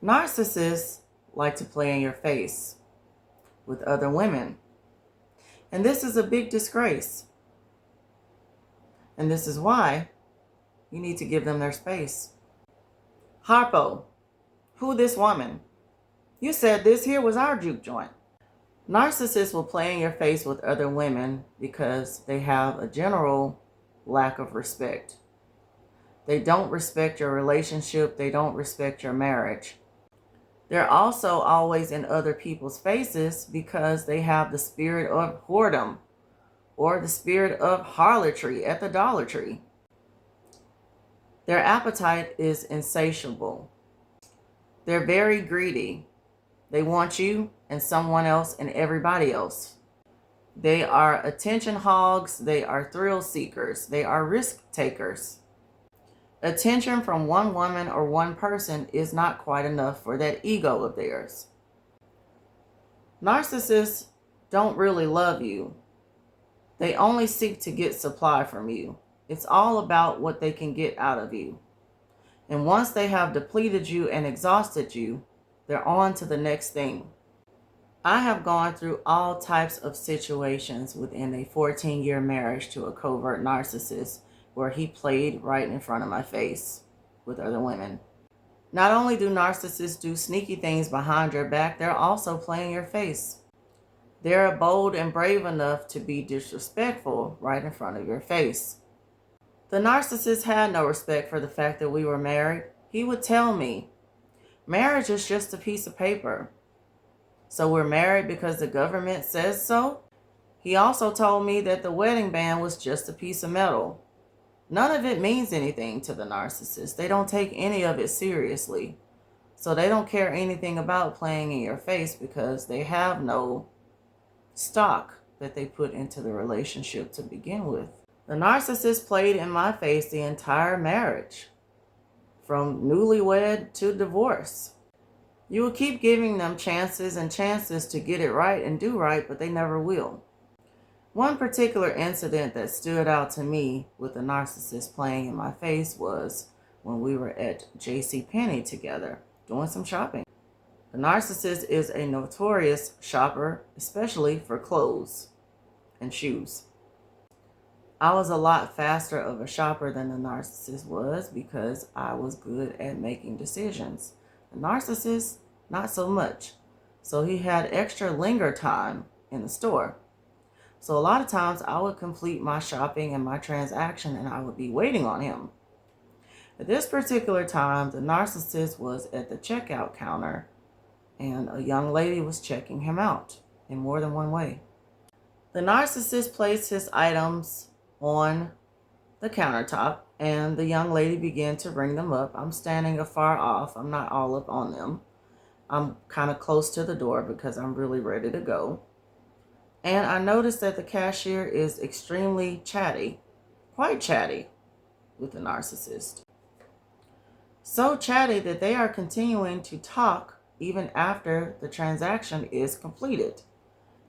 Narcissists like to play in your face with other women. And this is a big disgrace. And this is why you need to give them their space. Harpo, who this woman? You said this here was our juke joint. Narcissists will play in your face with other women because they have a general lack of respect. They don't respect your relationship. They don't respect your marriage. They're also always in other people's faces because they have the spirit of whoredom or the spirit of harlotry at the Dollar Tree. Their appetite is insatiable. They're very greedy. They want you and someone else and everybody else. They are attention hogs. They are thrill seekers. They are risk takers. Attention from one woman or one person is not quite enough for that ego of theirs. Narcissists don't really love you. They only seek to get supply from you. It's all about what they can get out of you. And once they have depleted you and exhausted you, they're on to the next thing. I have gone through all types of situations within a 14-year marriage to a covert narcissist where he played right in front of my face with other women. Not only do narcissists do sneaky things behind your back, they're also playing your face. They're bold and brave enough to be disrespectful right in front of your face. The narcissist had no respect for the fact that we were married. He would tell me, marriage is just a piece of paper. So we're married because the government says so? He also told me that the wedding band was just a piece of metal. None of it means anything to the narcissist. They don't take any of it seriously. So they don't care anything about playing in your face because they have no stock that they put into the relationship to begin with. The narcissist played in my face the entire marriage, from newlywed to divorce. You will keep giving them chances and chances to get it right and do right, but they never will. One particular incident that stood out to me with the narcissist playing in my face was when we were at JCPenney together doing some shopping. The narcissist is a notorious shopper, especially for clothes and shoes. I was a lot faster of a shopper than the narcissist was because I was good at making decisions. The narcissist, not so much. So he had extra linger time in the store. So a lot of times I would complete my shopping and my transaction and I would be waiting on him. At this particular time, the narcissist was at the checkout counter and a young lady was checking him out in more than one way. The narcissist placed his items on the countertop and the young lady began to ring them up. I'm standing afar off. I'm not all up on them. I'm kind of close to the door because I'm really ready to go. And I noticed that the cashier is extremely chatty, quite chatty with the narcissist. So chatty that they are continuing to talk even after the transaction is completed.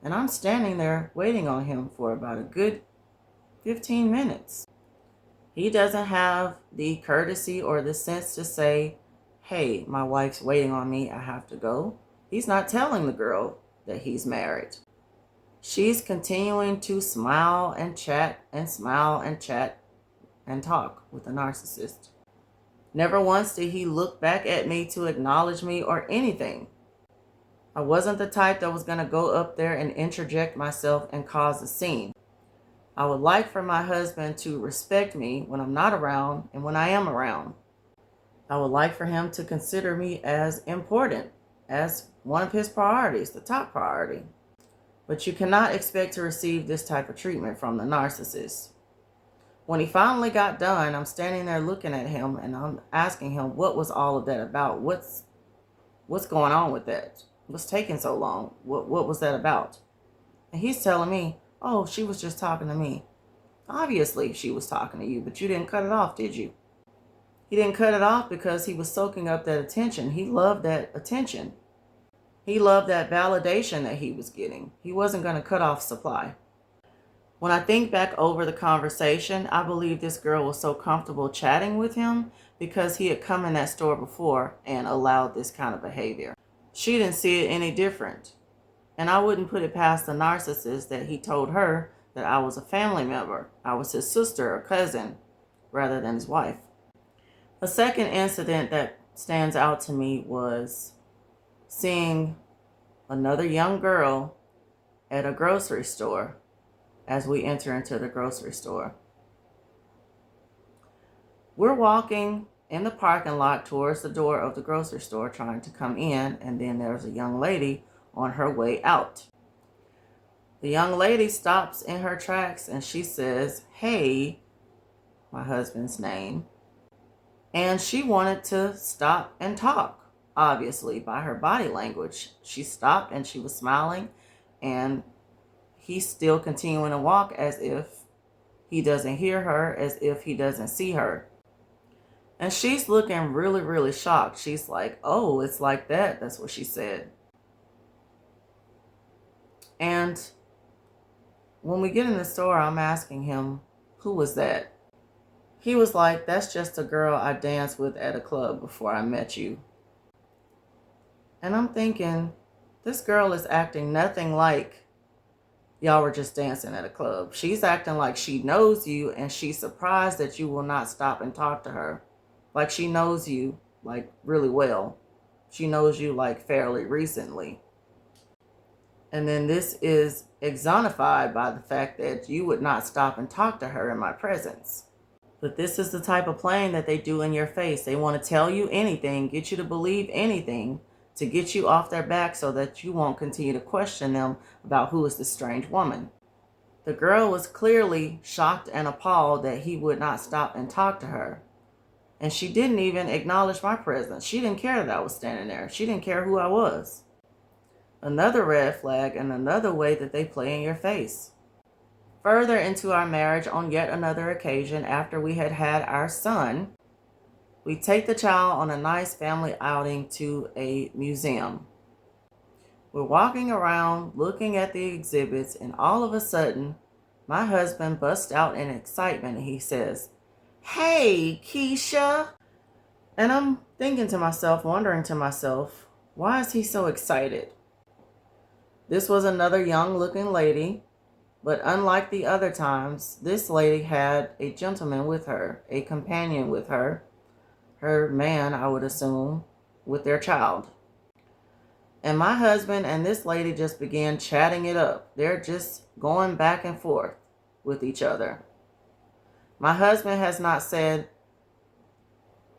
And I'm standing there waiting on him for about a good 15 minutes. He doesn't have the courtesy or the sense to say, hey, my wife's waiting on me, I have to go. He's not telling the girl that he's married. She's continuing to smile and chat and smile and chat and talk with the narcissist. Never once did he look back at me to acknowledge me or anything. I wasn't the type that was going to go up there and interject myself and cause a scene. I would like for my husband to respect me when I'm not around and when I am around. I would like for him to consider me as important, as one of his priorities, the top priority. But you cannot expect to receive this type of treatment from the narcissist. When he finally got done, I'm standing there looking at him and I'm asking him, what was all of that about? What's going on with that? What's taking so long? What was that about? And he's telling me, oh, she was just talking to me. Obviously she was talking to you, but you didn't cut it off, did you? He didn't cut it off because he was soaking up that attention. He loved that attention. He loved that validation that he was getting. He wasn't going to cut off supply. When I think back over the conversation, I believe this girl was so comfortable chatting with him because he had come in that store before and allowed this kind of behavior. She didn't see it any different. And I wouldn't put it past the narcissist that he told her that I was a family member. I was his sister or cousin rather than his wife. A second incident that stands out to me was seeing another young girl at a grocery store as we enter into the grocery store. We're walking in the parking lot towards the door of the grocery store trying to come in, and then there's a young lady on her way out. The young lady stops in her tracks and she says, "Hey," my husband's name, and she wanted to stop and talk. Obviously, by her body language, she stopped and she was smiling, and he's still continuing to walk as if he doesn't hear her, as if he doesn't see her. And she's looking really, really shocked. She's like, "Oh, it's like that." That's what she said. And when we get in the store, I'm asking him, "Who was that?" He was like, "That's just a girl I danced with at a club before I met you." And I'm thinking, this girl is acting nothing like y'all were just dancing at a club. She's acting like she knows you, and she's surprised that you will not stop and talk to her. Like she knows you, like, really well. She knows you, like, fairly recently. And then this is exemplified by the fact that you would not stop and talk to her in my presence. But this is the type of playing that they do in your face. They want to tell you anything, get you to believe anything, to get you off their back so that you won't continue to question them about who is this strange woman. The girl was clearly shocked and appalled that he would not stop and talk to her. And she didn't even acknowledge my presence. She didn't care that I was standing there. She didn't care who I was. Another red flag and another way that they play in your face. Further into our marriage, on yet another occasion, after we had had our son, we take the child on a nice family outing to a museum. We're walking around looking at the exhibits, and all of a sudden, my husband busts out in excitement and he says, "Hey, Keisha." And I'm thinking to myself, wondering to myself, why is he so excited? This was another young looking lady, but unlike the other times, this lady had a gentleman with her, a companion with her man, I would assume, with their child. And my husband and this lady just began chatting it up. They're just going back and forth with each other. My husband has not said,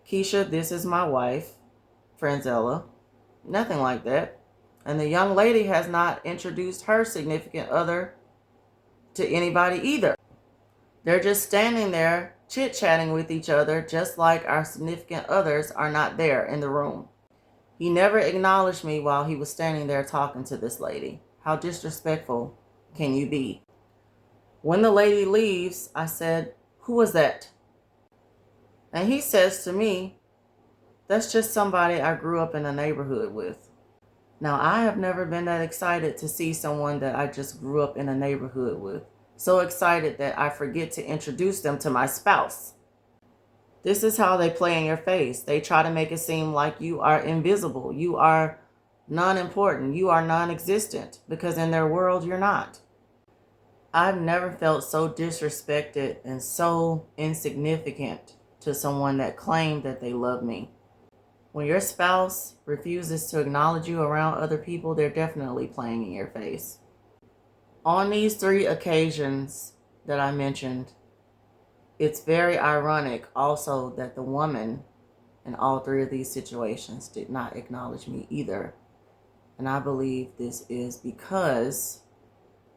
"Keisha, this is my wife, Franzella." Nothing like that. And the young lady has not introduced her significant other to anybody either. They're just standing there chit-chatting with each other, just like our significant others are not there in the room. He never acknowledged me while he was standing there talking to this lady. How disrespectful can you be? When the lady leaves, I said, "Who was that?" And he says to me, "That's just somebody I grew up in a neighborhood with." Now, I have never been that excited to see someone that I just grew up in a neighborhood with. So excited that I forget to introduce them to my spouse. This is how they play in your face. They try to make it seem like you are invisible. You are non-important. You are non-existent, because in their world, you're not. I've never felt so disrespected and so insignificant to someone that claimed that they love me. When your spouse refuses to acknowledge you around other people, they're definitely playing in your face. On these 3 occasions that I mentioned, it's very ironic also that the woman in all 3 of these situations did not acknowledge me either. And I believe this is because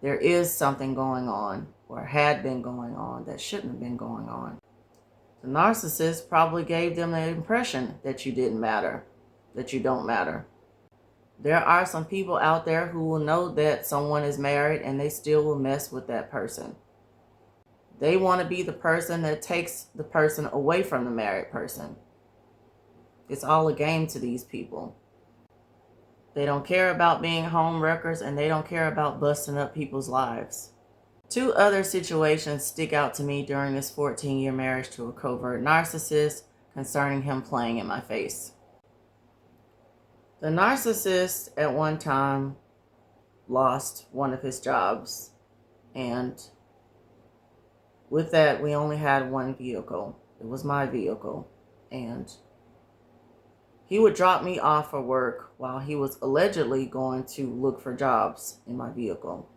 there is something going on, or had been going on, that shouldn't have been going on. The narcissist probably gave them the impression that you didn't matter, that you don't matter. There are some people out there who will know that someone is married and they still will mess with that person. They want to be the person that takes the person away from the married person. It's all a game to these people. They don't care about being home wreckers, and they don't care about busting up people's lives. 2 other situations stick out to me during this 14-year marriage to a covert narcissist concerning him playing in my face. The narcissist at one time lost one of his jobs, and with that, we only had one vehicle. It was my vehicle, and he would drop me off for work while he was allegedly going to look for jobs in my vehicle.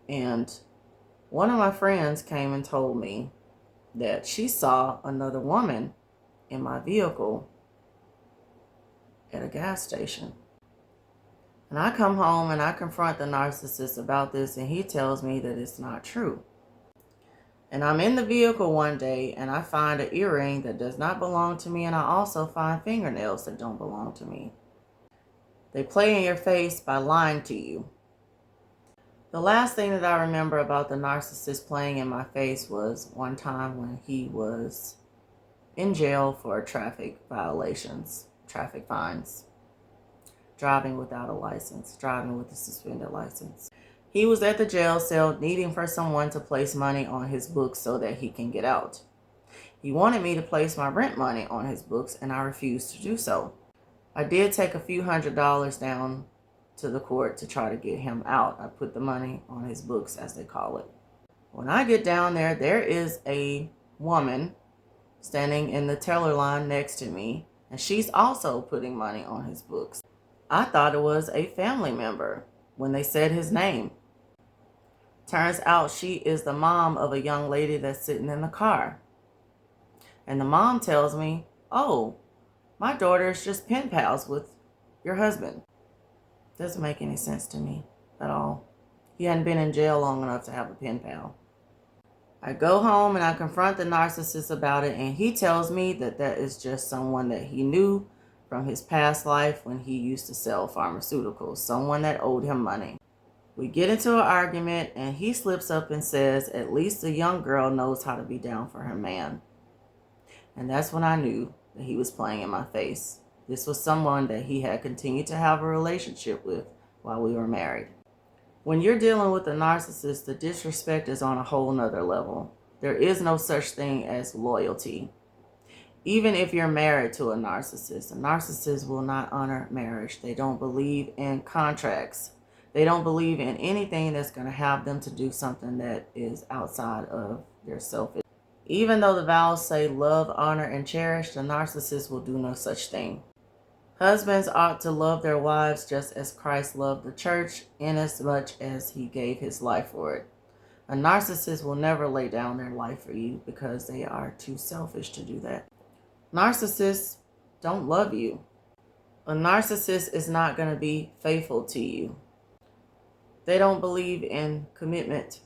And one of my friends came and told me that she saw another woman in my vehicle at a gas station. And I come home and I confront the narcissist about this, and he tells me that it's not true. And I'm in the vehicle one day and I find an earring that does not belong to me, and I also find fingernails that don't belong to me. They play in your face by lying to you. The last thing that I remember about the narcissist playing in my face was one time when he was in jail for traffic violations, traffic fines, driving without a license, driving with a suspended license. He was at the jail cell needing for someone to place money on his books so that he can get out. He wanted me to place my rent money on his books, and I refused to do so. I did take a few $100s down to the court to try to get him out. I put the money on his books, as they call it. When I get down there, there is a woman standing in the teller line next to me, and she's also putting money on his books. I thought it was a family member when they said his name. Turns out she is the mom of a young lady that's sitting in the car. And the mom tells me, "Oh, my daughter is just pen pals with your husband." Doesn't make any sense to me at all. He hadn't been in jail long enough to have a pen pal. I go home and I confront the narcissist about it, and he tells me that that is just someone that he knew from his past life when he used to sell pharmaceuticals, someone that owed him money. We get into an argument, and he slips up and says, "At least the young girl knows how to be down for her man." And that's when I knew that he was playing in my face. This was someone that he had continued to have a relationship with while we were married. When you're dealing with a narcissist, the disrespect is on a whole nother level. There is no such thing as loyalty. Even if you're married to a narcissist will not honor marriage. They don't believe in contracts. They don't believe in anything that's going to have them to do something that is outside of their selfish. Even though the vows say love, honor, and cherish, the narcissist will do no such thing. Husbands ought to love their wives just as Christ loved the church, inasmuch as he gave his life for it. A narcissist will never lay down their life for you because they are too selfish to do that. Narcissists don't love you. A narcissist is not going to be faithful to you. They don't believe in commitment.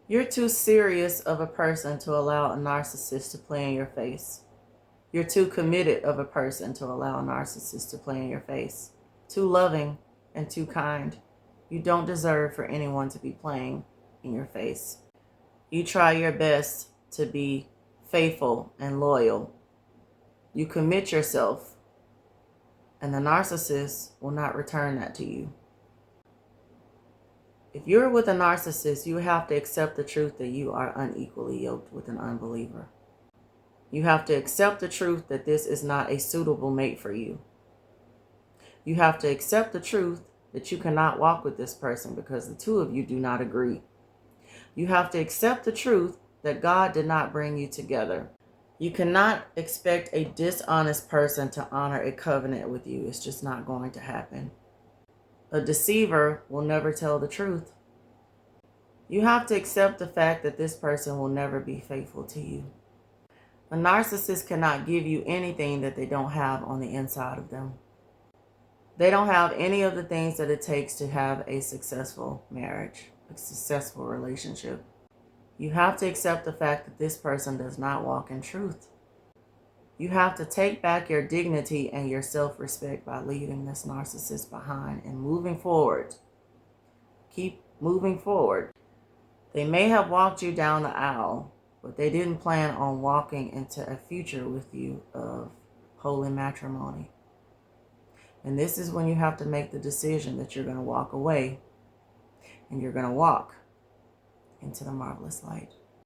You're too serious of a person to allow a narcissist to play in your face. You're too committed of a person to allow a narcissist to play in your face. Too loving and too kind. You don't deserve for anyone to be playing in your face. You try your best to be faithful and loyal. You commit yourself, and the narcissist will not return that to you. If you're with a narcissist, you have to accept the truth that you are unequally yoked with an unbeliever. You have to accept the truth that this is not a suitable mate for you. You have to accept the truth that you cannot walk with this person because the two of you do not agree. You have to accept the truth that God did not bring you together. You cannot expect a dishonest person to honor a covenant with you. It's just not going to happen. A deceiver will never tell the truth. You have to accept the fact that this person will never be faithful to you. A narcissist cannot give you anything that they don't have on the inside of them. They don't have any of the things that it takes to have a successful marriage, a successful relationship. You have to accept the fact that this person does not walk in truth. You have to take back your dignity and your self-respect by leaving this narcissist behind and moving forward. Keep moving forward. They may have walked you down the aisle, but they didn't plan on walking into a future with you of holy matrimony. And this is when you have to make the decision that you're going to walk away and you're going to walk into the marvelous light.